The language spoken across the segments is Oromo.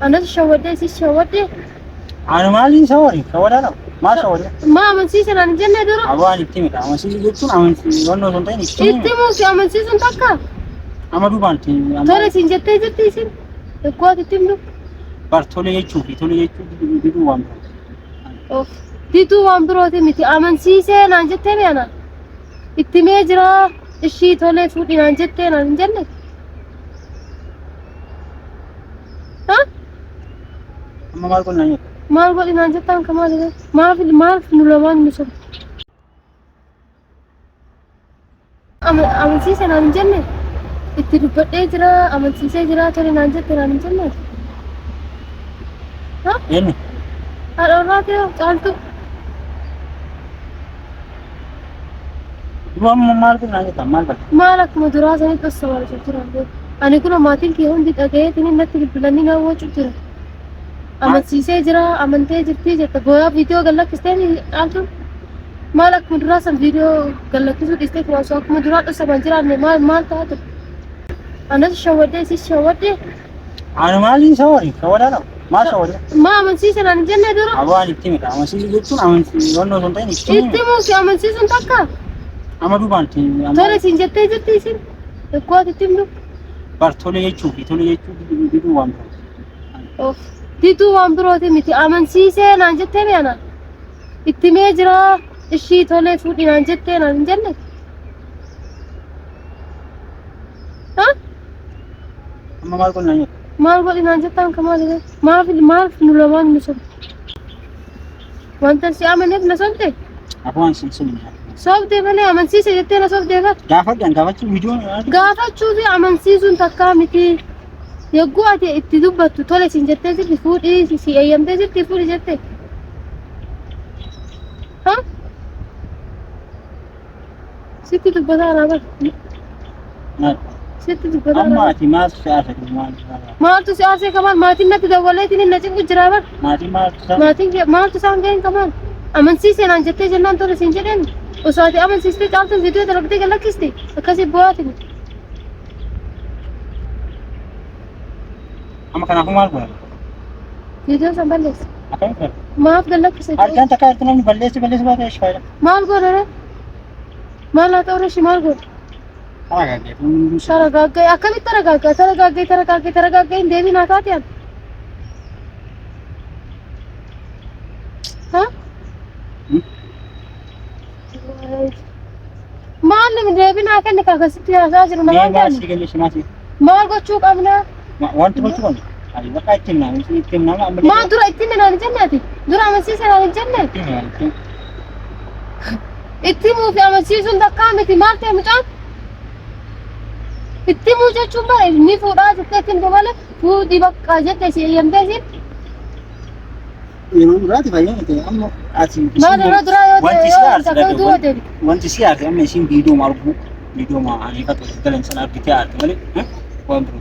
أنا شودي سي شودي أنا مالي سواري سواري أنا ما سواري ما من سيسن أنا جنة درو أبغى نتيمك أما سيسي جبتون أما وانا سنتين نتيمك إتي مو في أمن سيسن تكا أما دوبان تيم ترى سنجتة جتة سن القوات تيملو برتولي يشوفي تولي يشوفي بدو وان أوف ديتو وان بروتي متي أمن سيسن أنا جتة بيانا إتي ميجرا الشيء تولي فودي أنا جتة أنا جنة ها أما ما قلنا يك ما أقول إن أنا جتة كمان ما في نلوان مسوم أمن سيسن أنا جنة إتي دبته جرا أمن سيسن جرا تولي أنا جتة أنا جنة ها إني أنا كده قالتو دوام ما قلنا يك ما قلنا مالك مدراسة قصة ولا شفتها أنا كنا ماتين كي هم ديت أجاي تني نتيجة بلاني هو شفتها أما سيسي جرا أما تيجي تيجي تقوى فيديو قال لك استني قالتو مالك مدراسة فيديو قال لك تسوي استيك واسوق مدراسة سبنجرا ما تاتو أنا شودي سي شودي أنا مالي سواري سواري أنا ما سواري ما من سيسي أنا جنة درو أبغى نتيمك أما سيسي جبتون أما وانا سنتين نتيمك إتي مو في أمن سيسن تكا أما دوبان تيم ترى سنجتة جتة سن القوات تيملو برتولي يشوفي تولي يشوفي بدو وان أوف ديتو وان بروتي متي أمن سيسن أنا جتة بيانا إتي ميجرا الشيء تولي فودي أنا جتة أنا جنة ها أما ما قلنا يك ما أقول إن أنا جتة كمان ما في نلوان مسوم وأنت سيامن ابن صوبتي أبغى نسلم صوبتي بلي أمن سيسن جتة أنا صوبتي بقى جافر جان جافر فيديو gaafachuufi amansiisuun takkaa miti yogguu ati itti dubbattu tole sin jettee sitti fuudhii si eeyyamtee sitti fuudhi jette ha sitti dubbataa naa bar sitti dubbataa naa أما أتي ما سافر ما maaltu si aasee kamaan maatiin natti dawwaleetiin na cinqu jiraa bar ما maatiin maaltu isaan ga'een kamaan amansiisee naan jettee jennaan tole sin jedheen osoo ati amansiistee caaltuun viidiyoo dalagdee gallakkiste akkasii bu'aatiin أما كان أخو مالكم viidiyoo san balleessa أكمل maaf gallakkise أرجع تكارتنا بلّيس بعد إيش فايدة maal godhare maal haa ta'u reeshi maal godhe أنا قاعد taragaaggae akkamitti taragaaggae hin deebiin haa taate ati ha maal nimi deebiin haa kenni akkasitti haasaa jiru namaan ما jaallu سيقول ليش ما سي maal gochuu qabna وانت بتقول أي بقى يتمنى يتمنى maa dura itti minaan hin jenne ati dura amansiisan hin jenne itti muu fi amansiisuun takkaa miti maal ta'e mucaan itti muu jechuun bara inni fuudhaa jettee ittiin dabale fuudhii bakka jettee si eeyyamtee siin ينون راتي فاينة أما أتي maal yeroo duraa yoo وانت ta'e سيارة yoo du'a deebi وانت سيارة أما يسين فيديو ماربو فيديو ما أنا كاتو تكلم سنة بتاعي أرتي مالي وان برو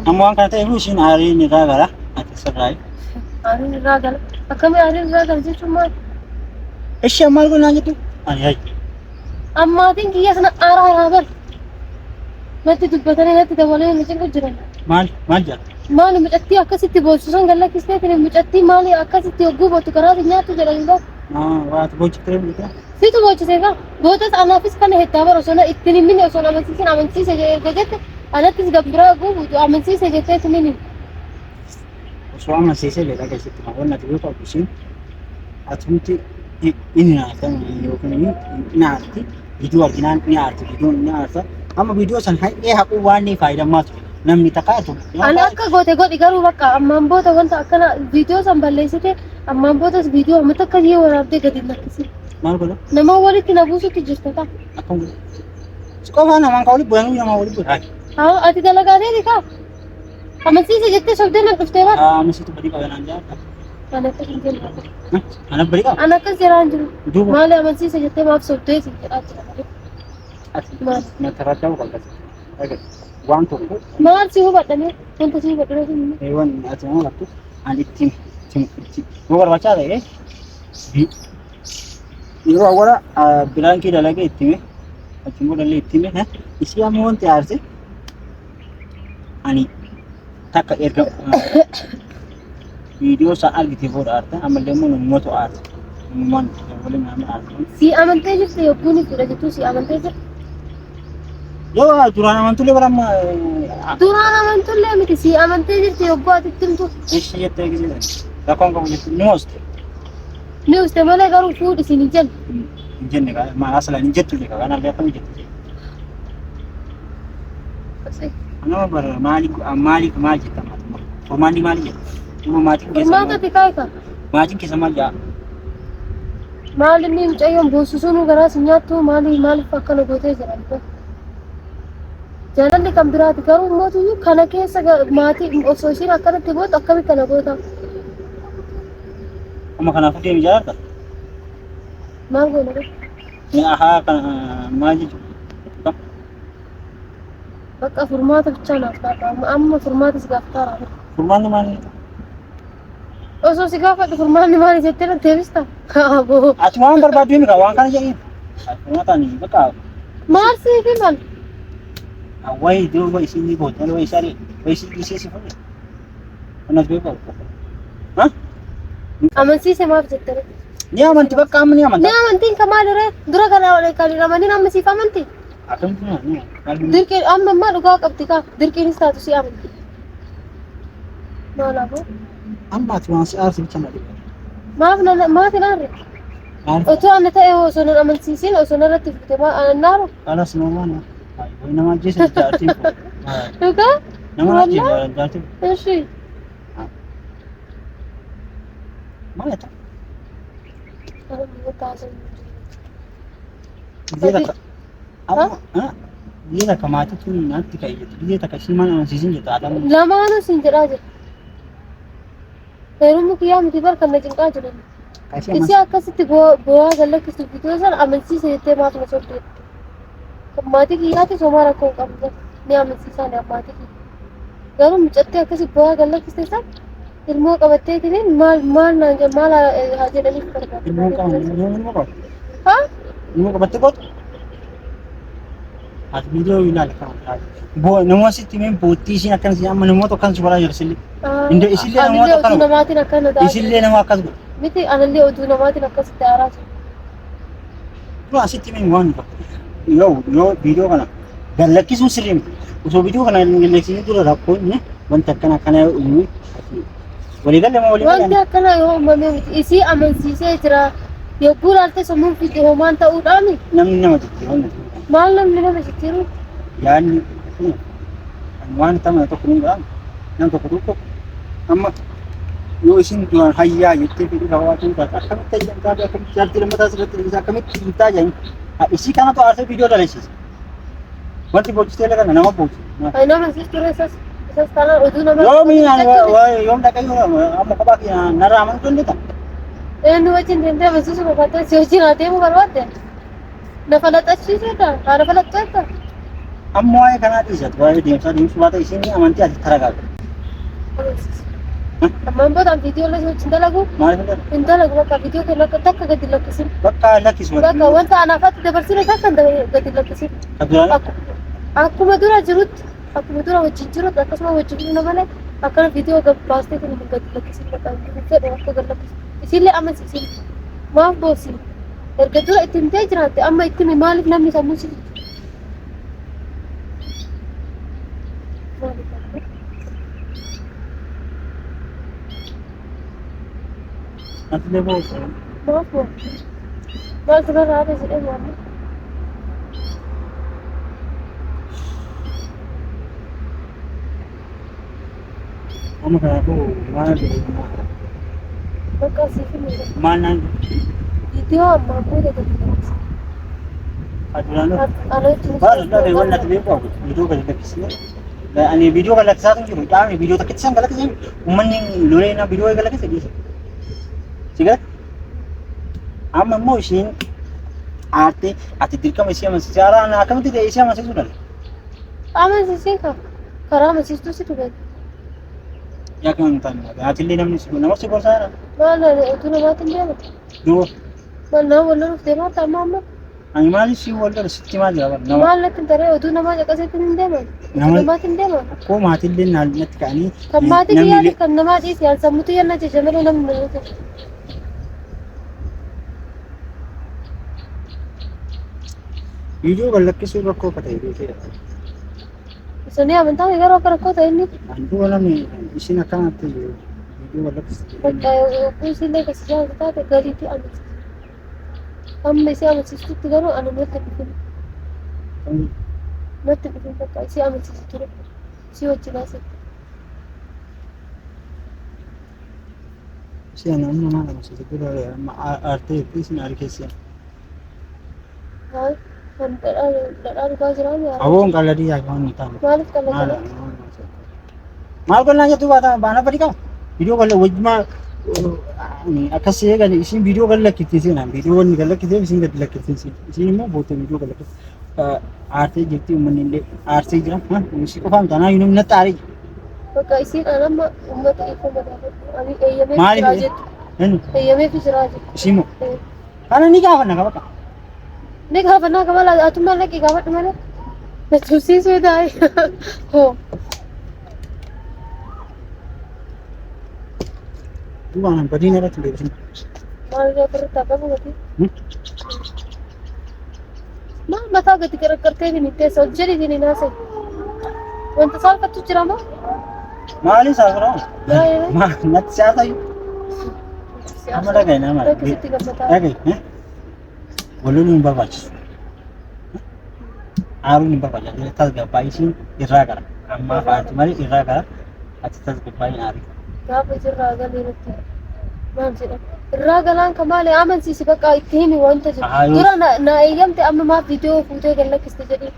أما وان كانت إيروشين هاري نراغرا أتسرعي Aariin irraa gala. Akkamii aariin irraa gala jechuun maal? إيش يا مالكم ناجتو أنا هاي Ammaatiin kiyya kana aaraa haa bar. Natti dubbatanii natti dabalee na cinqu jiran. مال جات Maali mucattii akkasitti boonsusan gallakkisneetiin mucattii maali akkasitti hogguu bootu karaati nyaattu jedhanii gaa. وات بوجي تريم لك Situ boochisee gaa. Bootas anaafis kana heddaa bara osoo ittiin hin minne osoo amansiisin amansiise erga jette anattis gabbiraa guutu amansiise jettee ittiin hin وسو أما سيسي لك أجل ستنا وانا تبيقى بسين أتمتي إني نعرفة يوكني نعرفتي فيديو أرجنان نعرفتي فيديو نعرفتي أما فيديو سن هاي إيه حقو واني فايدة ماتو نمني تقاتل Ani akka goote godhi garuu bakka ammaan booda wanta akkana viidiyoo san balleessite ammaan boodas viidiyoo amma takka yoo waraabdee gadi lakkisi. مال كله Nama walitti na buusutti jirta ta'a. أكون كله سكوب أنا ما قولي بوانو يا ما قولي بوانو Haa ati dalagaalee kaa. Amansiise jettee sobdee na dhuftee bara. مسيتو بدي كذا نانجا Ana akka hin jennu. أنا بدي كذا Ana akkas jiraan jiru. دوبا Maali amansiise jettee maaf sobdee si jedhaa jira. Maal? ما تراجعوا كذا أجل وان تو Maal si hubadhame? Wanta si hubadhame hin Ewan atuma laktu ani tim gua baca deh Yeroo awwala bilaankii dalagee ittime achimmoo dallee ittime isi ammoo wanti aarse ani takka erga viidiyoo isaa argite booda aarte ammallee immoo namoota aarte namoonni waliin nama aarte. Si amantee jirti yogguu ni fudha jettu si amantee jirti. Yoo duraan amantullee bara amma Duraan amantullee miti si amantee jirti yogguu ati ittimtu. ishee jettee gisee rakkoon qabu jettee ni hooste. Ni uste malee garuu fuudhi si ni jenna. Hin jenne kaa maal asala hin jettu jechuudha kanallee akkami jette. Nama bara maali jetta maatii formaanni maali jetta. Uma maatiin keessa Furmaata xiqqaa maatiin keessa maal jaa. maal inni mucayyoon boosisuun garaa si nyaattu maaliif akkana gootee jira. Jaalalli kan biraati garuu mootuyyuu kana keessa maatii osoo ishiin akkanatti gootu akkamitti kana goota. Amma kanaafuu deemi jaalladha. Maal goona kun? Ahaa kana maal jechuudha. Bakka furmaata bichaa naaf ta'a. Amma furmaata si gaafataara. Furmaanni maali? Osoo si gaafadhu furmaanni maali jettee na deebista? Kaaboo. Ati waan barbaaddu himi kaa waan kana jedheen. Furmaataan bakka Maal siifi maal? wayi duuba isin ni boota wayi sari wayi si fuudhe. Kanas beeku. Ha? Amansiise maaf jettee? Ni amanti bakka amma ni Ni amanta. amantiin kamaal irree dura kana kan hidhamanii amma siif amanti? Akkamitti ni Dirqiin amma ammaa dhugaa qabdi kaa dirqiinis taatu si amanti. Maalaafoo? amma ati waan si aarsi bicha na dhiba. Maaf ilaarre? Otoo ana ta'e osoo nan amansiisin osoo narratti fute naaru? Alas normaal. Wayi nama ajjeese jaartiin kun. Dhugaa? Nama ajjeese jaartiin. Ishii. Maal jetta? Kana biyya taasisan. Biyya takka. Amma biyya takka maatii tuni naatti ka'e jettu biyya takka ishii maal amansiisin jetta adama. Lamaanuu siin jedhaa jira. Heerumni kiyyaa miti bar kan na cinqaa jiran. Isi akkasitti bu'aa gallakkisu bituu san amansiisa jettee maaf na soddee. Maatii kiyyaatti somaa rakkoo hin qabu ni amansiisaa ni maatii kiyya. Garuu mucattee akkasii bu'aa gallakkiste san ilmoo qabattee tiniin maal haa jedhaniif barbaada. Ilmoo qabu. Haa? Ilmoo qabattee gootu. Ati viidiyoo ilaali kan namoota sitti mee boottii isiin akkanasi amma namoota akkanasi baraa jiru isillee. Indoo isillee namoota oduu akkana. namaatiin akkana ta'a. Isillee nama akkas godhu. Miti anallee oduu namaatiin akkasitti aaraa jiru. Yoo asitti mee waan yoo viidiyoo kana gallakkisuun sirrii miti. Osoo viidiyoo kana gallakkisuun dura rakkoon wanta akkana uumuu waliigalee moo waliigalee? Wanti akkana yoo uumame miti isii amansiisee jira. Yogguu laalte sammuun fiixee homaan ta'uudhaani. Namni nama jijjiirama. Maal namni nama jijjiiru? Yaadni waan tamana tokko ni ga'a. Nam tokko amma yoo isin duraan hayyaa jettee fedhii hawaasni taate akkamitti ayyan taate akkamitti jaartii lammataa asirratti akkamitti hiitaa jedhani. Isii kanatu aarsee viidiyoo daleessise. Wanti boojjitee laga nama boojji. Nama siisture isas taanaan oduu nama. Yoom dhaqee amma kophaa kee narraa amantuu hin dhiitan. Eenyu wajjin deemtee amansiisuu barbaadde si wajjin haa deemuu barbaadde? Na falaxachiiseedha. Haadha falaxxeetta. Amma waa'ee kanaa dhiisatu waa'ee deemsuu baata isiin amantii ati taragaagudha. Ammaan boodaan viidiyoo illee wajjin dalagu. Maaliif Hin dalagu bakka viidiyoo kenna takka gadi lakkisin. bakka lakkisuma. Bakka wanta anaafatti dabarsine takka gadi lakkisin. Akkuma dura jirutti akkuma dura wajjin jirutti akkasuma wajjin jiru malee akkana viidiyoo baastee kan gadi lakkisin bakka fedhe akka gadi lakkisin. Isillee amansiisin. Maaf boossi. Erga dura itti himtee jiraatte amma itti himi maaliif namni sammuu si Ati illee boojji. maaf boossi. Maal sirraa haadha jedhee waamne. Amma kanaafuu maal Bakka siif himudha. maal naan Viidiyoo ammaa booda gadi lakkisi. aduraan Ana wajjin baal dhabe waan ati beeku aku viidiyoo gadi lakkisne. Ani viidiyoo gadi lakkisaa jiru dhaame viidiyoo takkitti san galakkisan uummanni lolee na viidiyoo gadi lakkise dhiise. Sigaa amma immoo ishiin aartee ati dirqama ishee amansiisee haaraan akkamitti ta'e ishee amansiisuu danda'a? amansiisin karaa amansiistuu si tubeeti. Yaa kan hin taane ati illee namni nama si gorsaa jira. Maal oduu namaatiin deemata? Yoo Maal nama wal loluuf deemata amma amma? Ani maaliif si wal gara sitti maal jira nama Maal natti hin taree oduu namaa caqaseetti hin deeman. Nama- Namaatti hin deeman. koo maatillee natti ka'anii Kan maatii namni kiyyaati kan namaa dhiisi yaan sammuutu yanna jecha malee namni na jechuu. viidiyoo kan lakkisuu rakkoo akka ta'e beekee Isanii amantaa garuu akka rakkoo ta'e inni. Antuu namni isin akkanatti viidiyoo kan lakkisuu Kuusillee kasi jaallatu taate galiitti amansiisa. Amma isii amansiistutti garuu ani natti dhufin. Natti dhufin bakka isii amansiisu ture. Isii wajji baasatti. si namni nama amansiisu dura amma aartee fi isin argeessan. Maal? Kan dhadhaa dhugaa jiraan yaa. Aboon qalladii yaa kan taa'u. Maaliif qallatanii? Maal gannaa jettu baana badi qaba. Viidiyoo kan wajjumaa akkas eegan isin viidiyoo kan lakkittiisin viidiyoo wanni kan lakkitteef isin gadi lakkittiisin isin immoo boote viidiyoo kan lakkitteef aartee jetti uummanni illee aarsee jira isin qofaan tanaa yuunum natti aarii. Bakka isiin amma uummata eebbifama gaafatu. Ani eeyyamee Maaliif? jiraa jettu. Eeyyamee fi jiraa jettu. Isin immoo kana ni gaafanna qaba qaba. Ni gaafannaa qaba laatummaan laqqee gaafadhu malee. Na tuusiisuu taa'e. Hoo. Duubaan badiin irratti deebisin. Maal irratti akka bu'ate? Maal mataa gadi gargartee bin teessa hojjetii bin naasee. Wanta saalfattu jira moo? Maali saafraa? Natti siyaasa iyyuu. Amma dhagaye nama. Rakkisitti gammataa. Dhagaye. Waloon hin barbaachisu. Aaruun hin barbaachisu. Tasgabbaa isiin irraa gara. Ammaa fa'aati malee irraa gara. Ati tasgabbaa hin aarii. Gaafa jirraa galee irratti maal jedhama? Irraa galaan ka maali amansiisi bakka itti himi wanta jiru. Dura na eeyyamte amma maaf viidiyoo fuutee gad lakkiste jedhee.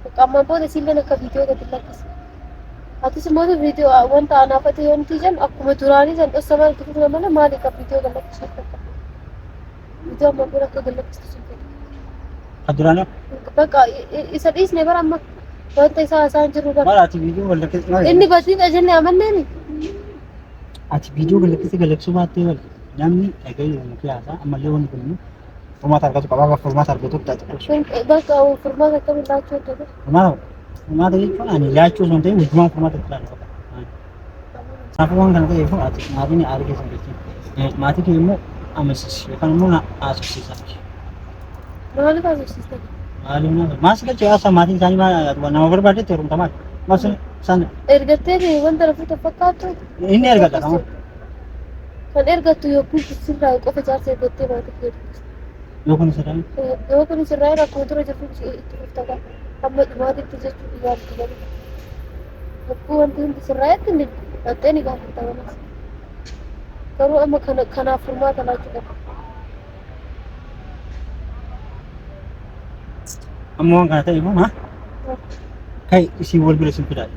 Bakka ammaan booda isiillee akka viidiyoo gad lakkise. Atis immoo viidiyoo wanta anaafate yoonti jan akkuma duraanii jan dhossamaa itti fufna malee maali akka viidiyoo gad lakkisuu bakka. Viidiyoo ammaan booda akka gad lakkistu sun jedhe. Aduraanii? Bakka isa dhiisne bara amma wanta isaa isaan jiru bara. Maal ati viidiyoo kan lakkisuu? Inni badiidha jennee amanneemi. Ati viidiyoo kan lakkisuu galaksuu baattee wal namni dhagaye muki haasaa ammallee wanni kun furmaata argatu qaba akka furmaata argatutti ati qolchu. Bakka furmaata akkamiin laachuu hojjeta? Furmaata jechuun ani laachuu osoo hin ta'in wajjumaan furmaata itti laatu qaba. Kanaafuu waan kana ta'eef ati maatiin aarii keessa jechuudha. Maatii kee immoo amansiisi yookaan immoo na haasofsiisa. Maaliif haasofsiista? Maas galchee haasaa maatiin isaanii nama barbaadetti heerumta maali? Maas isaan Ergattee wanta rafuuta fakkaatu inni ergata qaba. kan ergattu yookiin sirraa qofa jaarsa ergattee maatii kee Yookaan isa yookiin sirraa akkuma dura jirtu itti fuftaqa amma dhumaatitti jechuun yaaddu galu. Akkuma wanti hundi sirraa'etti inni dhattee ni gaafata malas. Garuu amma kanaaf furmaata laachuu qaba. Amma waan kana ta'eef kai isii wal bira sin fidaadha.